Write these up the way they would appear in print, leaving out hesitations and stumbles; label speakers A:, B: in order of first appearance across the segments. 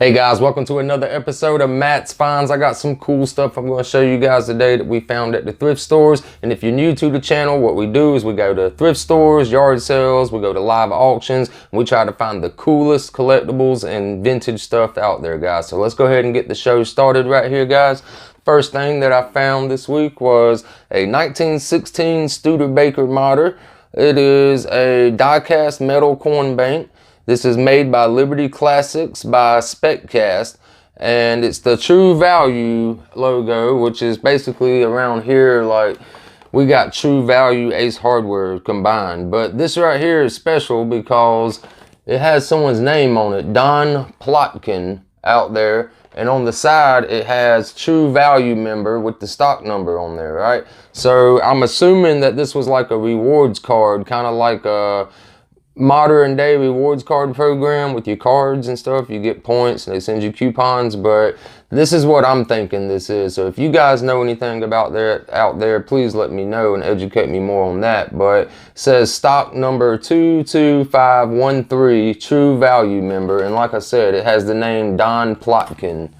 A: Hey guys, welcome to another episode of Matt's Finds. I got some cool stuff I'm going to show you guys today that we found at the thrift stores. And if you're new to the channel, what we do is we go to thrift stores, yard sales, we go to live auctions, and we try to find the coolest collectibles and vintage stuff out there, guys. So let's go ahead and get the show started right here, guys. First thing that I found this week was a 1916 Studebaker martyr. It is a die-cast metal coin bank. This is made by Liberty Classics by SpecCast, and it's the True Value logo, which is basically around here, like we got True Value, Ace Hardware combined. But this right here is special because it has someone's name on it, Don Plotkin out there, and on the side it has True Value member with the stock number on there, right? So I'm assuming that this was like a rewards card, kind of like a modern day rewards card program with your cards and stuff. You get points and they send you coupons, but this is what I'm thinking this is. So if you guys know anything about that out there, please let me know and educate me more on that. But it says stock number 22513, True Value member, and like I said, it has the name Don Plotkin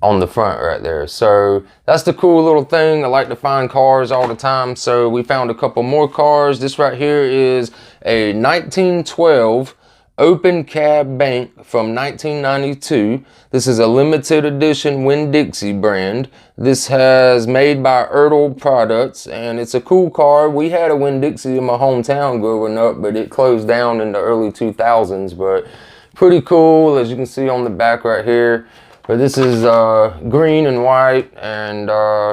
A: on the front right there. So that's the cool little thing. I like to find cars all the time, so we found a couple more cars. This right here is a 1912 open cab bank from 1992. This is a limited edition WinnDixie brand. This has made by Ertl Products, and it's a cool car. We had a WinnDixie in my hometown growing up, but it closed down in the early 2000s. But pretty cool, as you can see on the back right here. But this is green and white and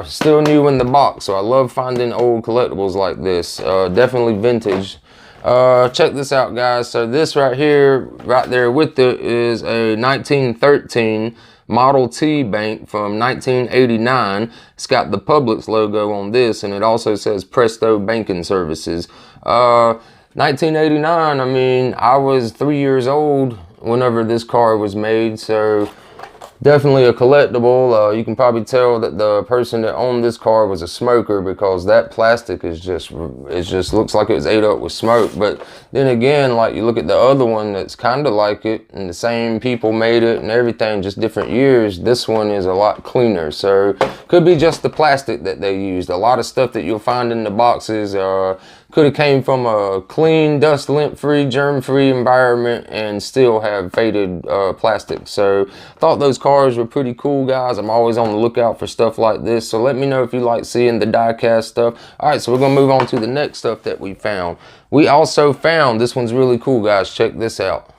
A: still new in the box. So I love finding old collectibles like this. Definitely vintage. Check this out, guys. So this right here, right there with it, is a 1913 Model T bank from 1989. It's got the Publix logo on this, and it also says Presto Banking Services. 1989, I mean, I was 3 years old whenever this car was made, so definitely a collectible. You can probably tell that the person that owned this car was a smoker because that plastic is just looks like it was ate up with smoke. But then again, like you look at the other one that's kind of like it, and the same people made it and everything, just different years. This one is a lot cleaner, so could be just the plastic that they used. A lot of stuff that you'll find in the boxes could have came from a clean, dust, lint-free, germ-free environment and still have faded plastic. So I thought those cars were pretty cool, guys. I'm always on the lookout for stuff like this. So let me know if you like seeing the die-cast stuff. All right, so we're going to move on to the next stuff that we found. We also found, this one's really cool, guys. Check this out.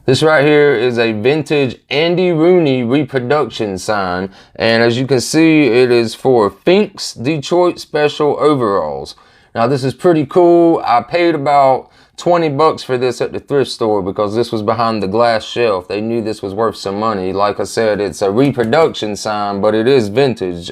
A: This right here is a vintage Andy Rooney reproduction sign. And as you can see, it is for Fink's Detroit Special Overalls. Now this is pretty cool. I paid about 20 bucks for this at the thrift store because this was behind the glass shelf. They knew this was worth some money. Like I said, it's a reproduction sign, but it is vintage.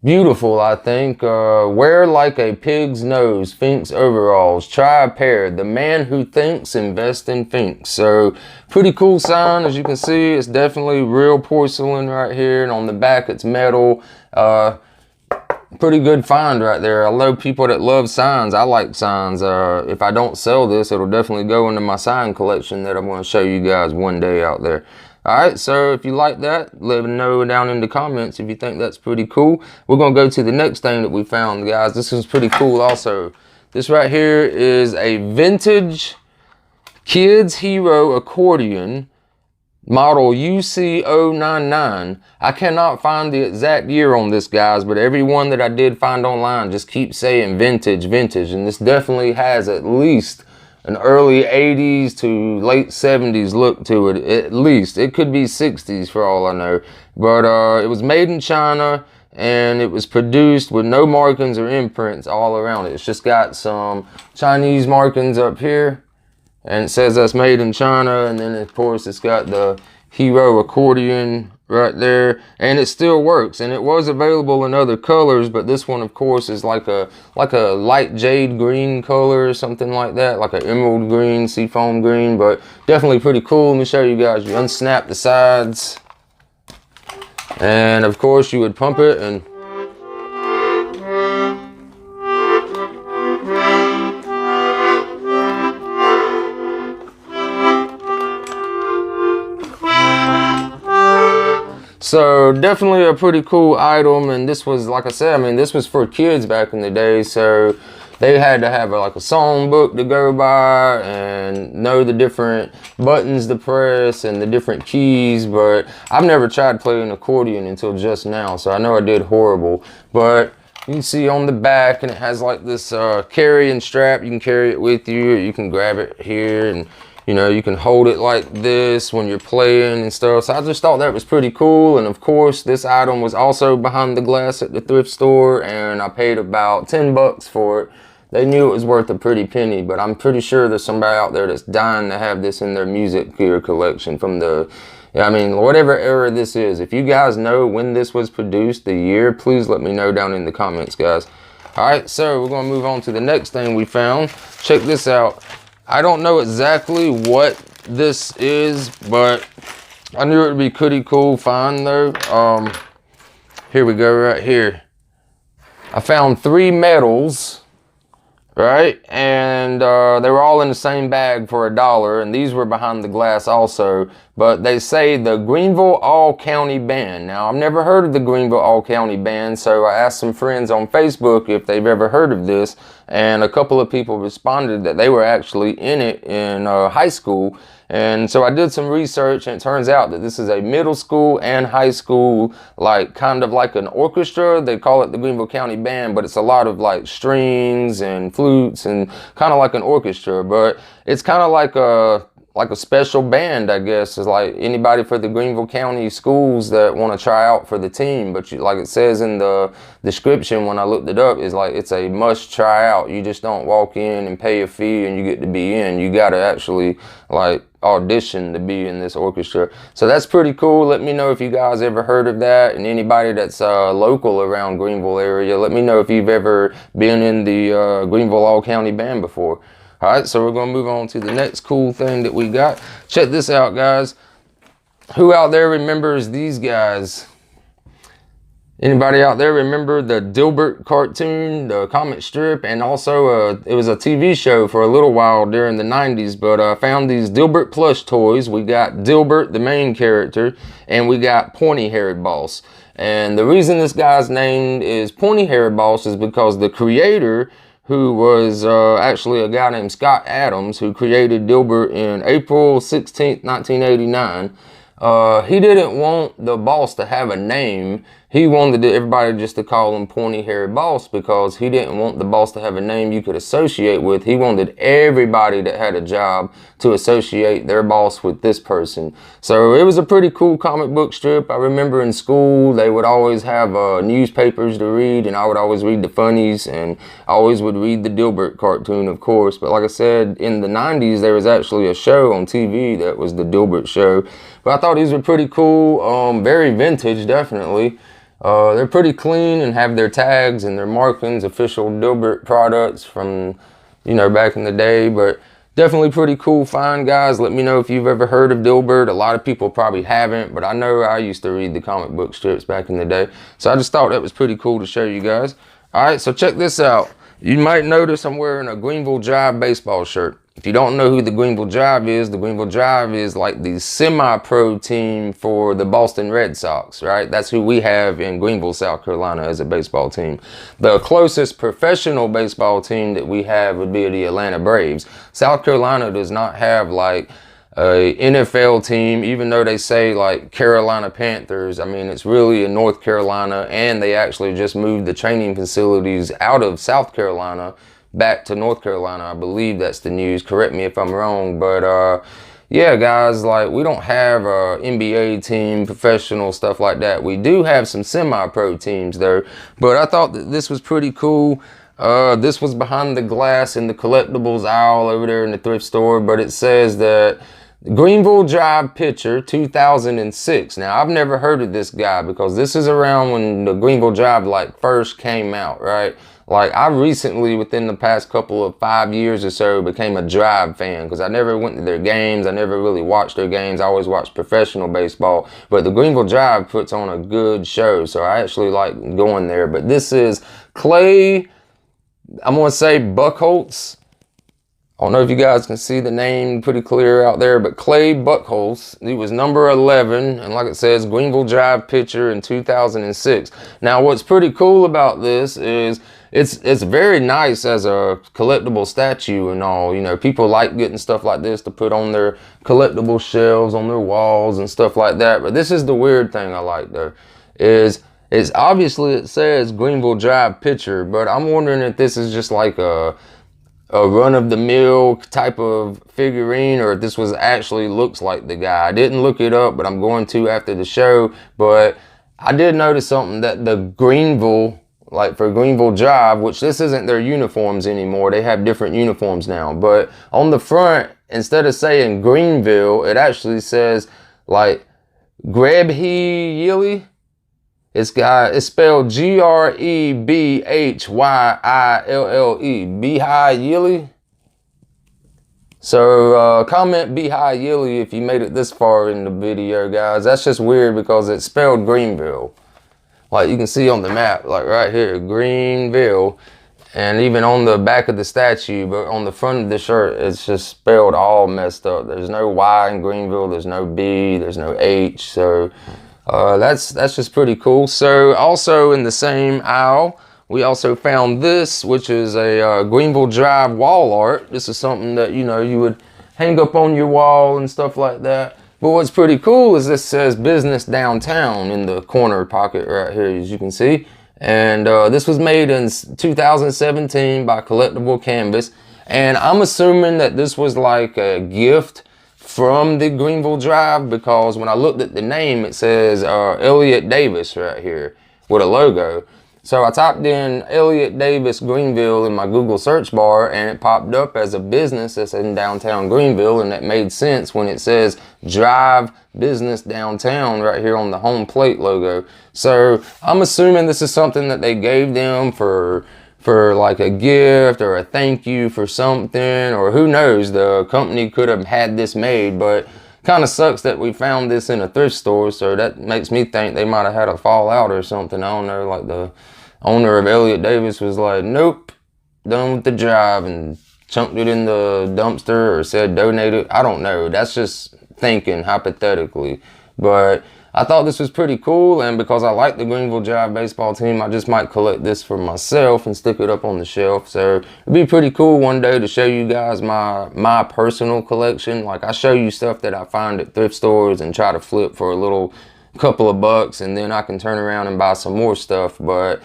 A: Beautiful, I think. Wear like a pig's nose, Fink's overalls. Try a pair. The man who thinks, invest in Fink. So pretty cool sign. As you can see, it's definitely real porcelain right here. And on the back, it's metal. Pretty good find right there. I love people that love signs. I like signs. If I don't sell this, it'll definitely go into my sign collection that I'm going to show you guys one day out there. All right, so if you like that, let me know down in the comments if you think that's pretty cool. We're going to go to the next thing that we found, guys. This is pretty cool also. This right here is a vintage Kids Hero accordion, model UC099. I cannot find the exact year on this, guys, but every one that I did find online just keeps saying vintage, vintage, and this definitely has at least an early 80s to late 70s look to it, at least. It could be 60s for all I know, but it was made in China, and it was produced with no markings or imprints all around it. It's just got some Chinese markings up here, and it says that's made in China, and then of course it's got the Hero accordion right there, and it still works. And it was available in other colors, but this one of course is like a light jade green color or something like that, like an emerald green, seafoam green, but definitely pretty cool. Let me show you guys. You unsnap the sides, and of course you would pump it, and So definitely a pretty cool item, and this was, like I said, I mean, this was for kids back in the day, so they had to have like a song book to go by and know the different buttons to press and the different keys. But I've never tried playing accordion until just now, so I know I did horrible. But you can see on the back, and it has like this carrying strap. You can carry it with you, or you can grab it here, and you know, you can hold it like this when you're playing and stuff. So I just thought that was pretty cool. And of course, this item was also behind the glass at the thrift store, and I paid about 10 bucks for it. They knew it was worth a pretty penny, but I'm pretty sure there's somebody out there that's dying to have this in their music gear collection from the, I mean, whatever era this is. If you guys know when this was produced, the year, please let me know down in the comments, guys. All right, so we're gonna move on to the next thing we found. Check this out. I don't know exactly what this is, but I knew it would be pretty cool find though. Here we go right here. I found 3 medals, right? And they were all in the same bag for $1, and these were behind the glass also. But they say the Greenville All-County Band. Now, I've never heard of the Greenville All-County Band, so I asked some friends on Facebook if they've ever heard of this, and a couple of people responded that they were actually in it in high school. And so I did some research, and it turns out that this is a middle school and high school, like kind of like an orchestra. They call it the Greenville County Band, but it's a lot of like strings and flutes and kind of like an orchestra. But it's kind of like a special band, I guess. Is like anybody for the Greenville County schools that want to try out for the team. But like it says in the description when I looked it up, is like it's a must try out. You just don't walk in and pay a fee and you get to be in. You got to actually like audition to be in this orchestra. So that's pretty cool. Let me know if you guys ever heard of that, and anybody that's local around Greenville area, let me know if you've ever been in the Greenville All-County Band before. All right, so we're gonna move on to the next cool thing that we got. Check this out, guys. Who out there remembers these guys? Anybody out there remember the Dilbert cartoon, the comic strip, and also it was a TV show for a little while during the 90s, but I found these Dilbert plush toys. We got Dilbert, the main character, and we got Pointy-Haired Boss. And the reason this guy's name is Pointy-Haired Boss is because the creator, who was actually a guy named Scott Adams, who created Dilbert in April 16th, 1989, he didn't want the boss to have a name. He wanted everybody just to call him Pointy-Haired Boss because he didn't want the boss to have a name you could associate with. He wanted everybody that had a job to associate their boss with this person. So it was a pretty cool comic book strip. I remember in school they would always have newspapers to read, and I would always read the funnies, and I always would read the Dilbert cartoon, of course. But like I said, in the 90s there was actually a show on TV that was the Dilbert show. But I thought these were pretty cool, very vintage, definitely. They're pretty clean and have their tags and their markings, official Dilbert products from, you know, back in the day. But definitely pretty cool find, guys. Let me know if you've ever heard of Dilbert. A lot of people probably haven't, but I know I used to read the comic book strips back in the day. So I just thought that was pretty cool to show you guys. All right, so check this out. You might notice I'm wearing a Greenville Drive baseball shirt. If you don't know who the Greenville Drive is like the semi-pro team for the Boston Red Sox, right? That's who we have in Greenville, South Carolina as a baseball team. The closest professional baseball team that we have would be the Atlanta Braves. South Carolina does not have like a NFL team, even though they say like Carolina Panthers. I mean, it's really in North Carolina, and they actually just moved the training facilities out of South Carolina back to North Carolina. I believe that's the news. Correct me if I'm wrong, but yeah, guys, like we don't have a NBA team, professional stuff like that. We do have some semi-pro teams though, but I thought that this was pretty cool. This was behind the glass in the collectibles aisle over there in the thrift store, but it says that Greenville Drive pitcher 2006. Now, I've never heard of this guy because this is around when the Greenville Drive like first came out, right? Like I recently, within the past couple of 5 years or so, became a Drive fan because I never went to their games. I never really watched their games. I always watched professional baseball, but the Greenville Drive puts on a good show. So I actually like going there. But this is Clay, I'm going to say Buchholz. I don't know if you guys can see the name pretty clear out there, but Clay Buchholz, he was number 11, and like it says, Greenville Drive pitcher in 2006. Now, what's pretty cool about this is it's very nice as a collectible statue and all. You know, people like getting stuff like this to put on their collectible shelves, on their walls and stuff like that. But this is the weird thing I like, though, is obviously it says Greenville Drive pitcher, but I'm wondering if this is just like a run-of-the-mill type of figurine, or if this was actually looks like the guy. I didn't look it up, but I'm going to after the show. But I did notice something, that the Greenville, like for Greenville Drive, which this isn't their uniforms anymore, they have different uniforms now, but on the front, instead of saying Greenville, it actually says like Grebheyille. It's spelled Grebhyille, Bhyille. So comment Bhyille if you made it this far in the video, guys. That's just weird because it's spelled Greenville. Like you can see on the map, like right here, Greenville. And even on the back of the statue, but on the front of the shirt, it's just spelled all messed up. There's no Y in Greenville, there's no B, there's no H, so that's just pretty cool. So also in the same aisle, we also found this, which is a Greenville Drive wall art. This is something that, you know, you would hang up on your wall and stuff like that. But what's pretty cool is this says business downtown in the corner pocket right here, as you can see. And this was made in 2017 by Collectible Canvas. And I'm assuming that this was like a gift from the Greenville Drive, because when I looked at the name, it says Elliot Davis right here with a logo. So I typed in Elliot Davis Greenville in my Google search bar, and it popped up as a business that's in downtown Greenville, and that made sense when it says Drive Business Downtown right here on the home plate logo. So I'm assuming this is something that they gave them for like a gift or a thank you for something, or who knows, the company could have had this made. But kind of sucks that we found this in a thrift store, so that makes me think they might have had a fallout or something. I don't know, like the owner of Elliot Davis was like, nope, done with the Drive, and chunked it in the dumpster or said donate it. I don't know, that's just thinking hypothetically. But I thought this was pretty cool, and because I like the Greenville Drive baseball team, I just might collect this for myself and stick it up on the shelf. So it'd be pretty cool one day to show you guys my personal collection. Like I show you stuff that I find at thrift stores and try to flip for a little couple of bucks, and then I can turn around and buy some more stuff. But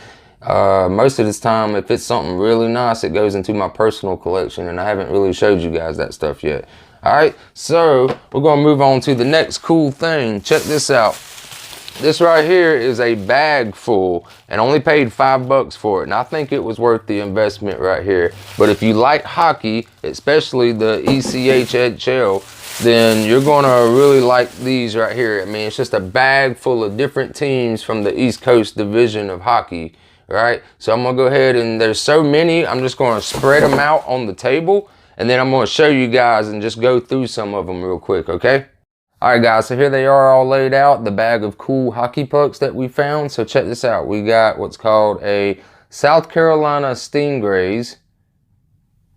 A: most of this time, if it's something really nice, it goes into my personal collection, and I haven't really showed you guys that stuff yet. Alright, so we're going to move on to the next cool thing. Check this out. This right here is a bag full, and only paid $5 for it. And I think it was worth the investment right here. But if you like hockey, especially the ECHL, then you're going to really like these right here. I mean, it's just a bag full of different teams from the East Coast Division of Hockey. Right? So I'm going to go ahead, and there's so many, I'm just going to spread them out on the table. And then I'm going to show you guys and just go through some of them real quick, okay? Alright guys, so here they are all laid out, the bag of cool hockey pucks that we found. So check this out. We got what's called a South Carolina Stingrays.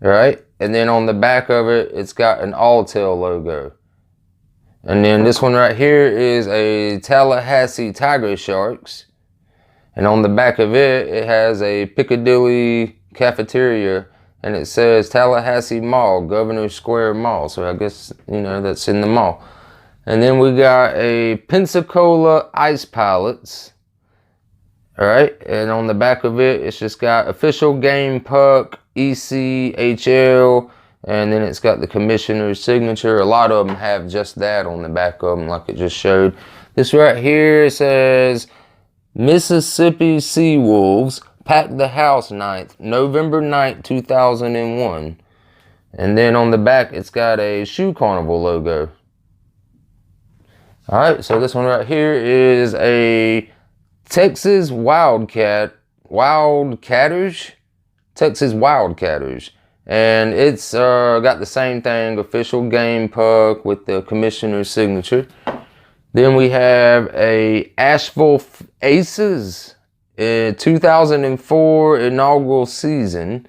A: Alright? And then on the back of it, it's got an Alltel logo. And then this one right here is a Tallahassee Tiger Sharks. And on the back of it, it has a Piccadilly Cafeteria. And it says Tallahassee Mall, Governor Square Mall. So I guess, you know, that's in the mall. And then we got a Pensacola Ice Pilots. Alright, and on the back of it, it's just got official game puck, ECHL, and then it's got the commissioner's signature. A lot of them have just that on the back of them, like it just showed. This right here says Mississippi Seawolves. Pack the House 9th, November 9th, 2001. And then on the back, it's got a Shoe Carnival logo. Alright, so this one right here is a Texas Wildcatters. Texas Wildcatters. And it's got the same thing, official game puck with the commissioner's signature. Then we have a Asheville Aces. 2004 inaugural season,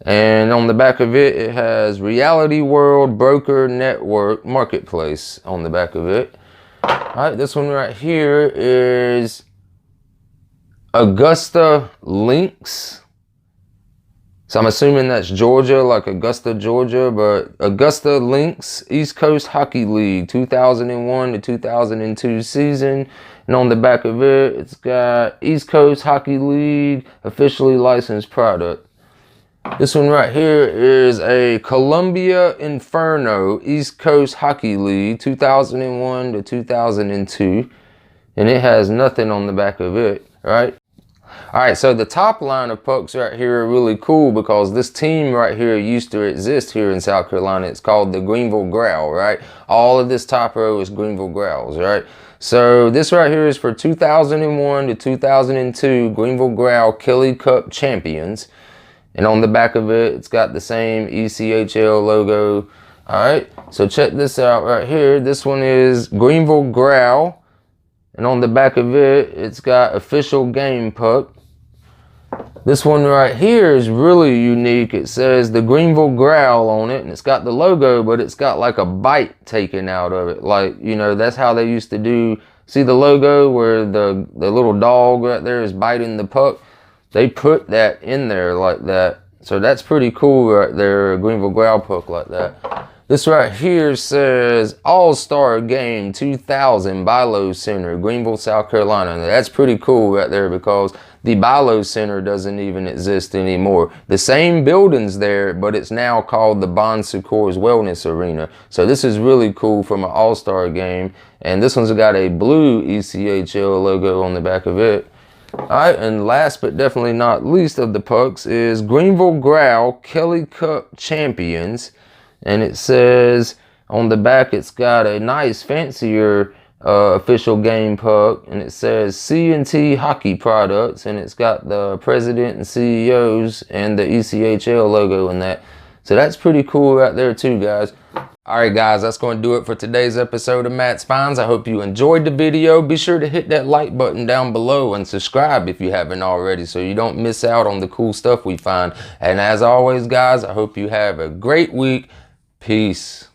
A: And on the back of it, it has Reality World Broker Network Marketplace on the back of it. All right, this one right here is Augusta Lynx. So I'm assuming that's Georgia, like Augusta, Georgia, but Augusta Lynx East Coast Hockey League 2001 to 2002 season. And on the back of it, it's got East Coast Hockey League officially licensed product. This one right here is a Columbia Inferno East Coast Hockey League 2001 to 2002. And it has nothing on the back of it, right? All right, so the top line of pucks right here are really cool because this team right here used to exist here in South Carolina. It's called the Greenville Growl, right? All of this top row is Greenville Growls, right? So this right here is for 2001 to 2002 Greenville Growl Kelly Cup champions. And on the back of it, it's got the same ECHL logo. All right, so check this out right here. This one is Greenville Growl. And on the back of it, it's got official game puck. This one right here is really unique. It says the Greenville Growl on it, and it's got the logo, but it's got like a bite taken out of it. Like, you know, that's how they used to do. See the logo where the little dog right there is biting the puck? They put that in there like that. So that's pretty cool right there, a Greenville Growl puck like that. This right here says All-Star Game 2000 Bilo Center, Greenville, South Carolina. Now, that's pretty cool right there because the Bilo Center doesn't even exist anymore. The same building's there, but it's now called the Bon Secours Wellness Arena. So this is really cool from an All-Star Game. And this one's got a blue ECHL logo on the back of it. All right, and last but definitely not least of the pucks is Greenville Growl Kelly Cup Champions. And it says on the back, it's got a nice fancier official game puck. And it says C&T Hockey Products. And it's got the president and CEOs and the ECHL logo in that. So that's pretty cool right there too, guys. All right, guys, that's going to do it for today's episode of Matt's Finds. I hope you enjoyed the video. Be sure to hit that like button down below and subscribe if you haven't already so you don't miss out on the cool stuff we find. And as always, guys, I hope you have a great week. Peace.